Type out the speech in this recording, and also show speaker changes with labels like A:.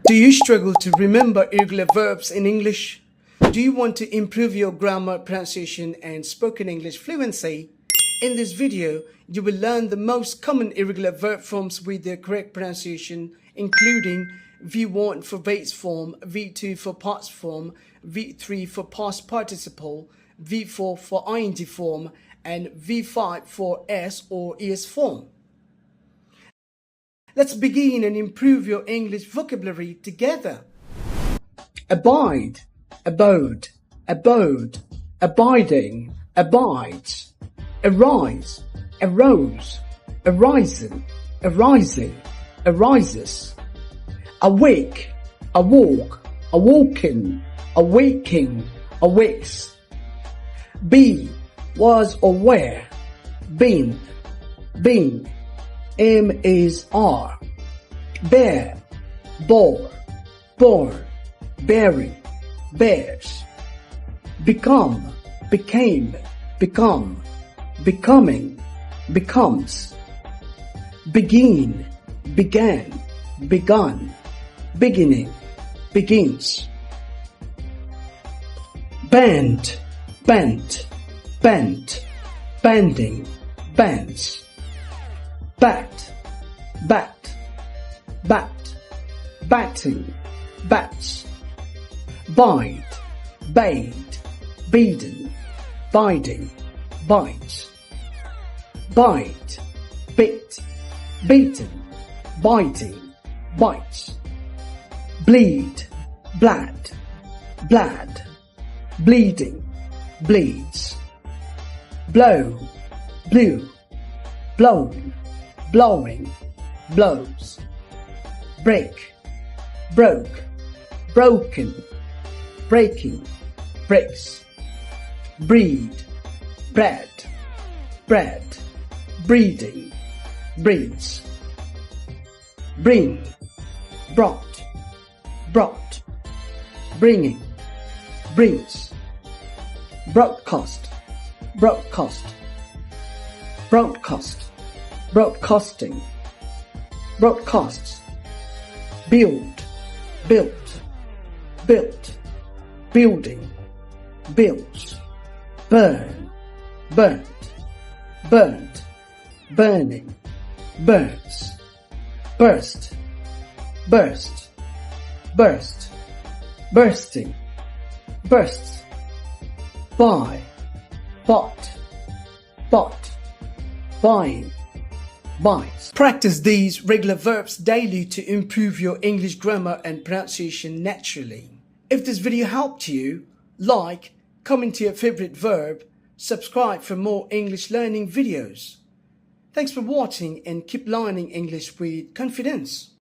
A: Do you struggle to remember irregular verbs in English? Do you want to improve your grammar, pronunciation, and spoken English fluency? In this video, you will learn the most common irregular verb forms with their correct pronunciation, including V1 for base form, V2 for past form, V3 for past participle, V4 for ing form, and V5 for S or ES form. Let's begin and improve your English vocabulary together. Abide, abode, abode, abiding, abides. Arise, arose, arisen, arising, arises. Awake, awoke, awoken, awaking, awakes. Be, was or were, been, being. M is R. Bear, bore, born, bearing, bears. Become, became, become, becoming, becomes. Begin, began, begun, beginning, begins. Bend, bent, bent, bending, bends. Bat, bat, bat, batting, bats. Bide, bade, beaten, biding, bites. Bite, bit, beaten, biting, bites. Bleed, blad, blad, bleeding, bleeds. Blow, blew, blown, blowing, blows. Break, broke, broken, breaking, breaks. Breed, bred, bred, breeding, breeds. Bring, brought, brought, bringing, brings. Broadcast, broadcast, broadcast, broadcasting, broadcasts. Build, built, built, building, builds. Burn, burnt, burnt, burning, burns. Burst, burst, burst, bursting, bursts. Buy, bought, bought, buying, buys. Practice these regular verbs daily to improve your English grammar and pronunciation naturally. If this video helped you, like, comment your favorite verb, subscribe for more English learning videos. Thanks for watching and keep learning English with confidence.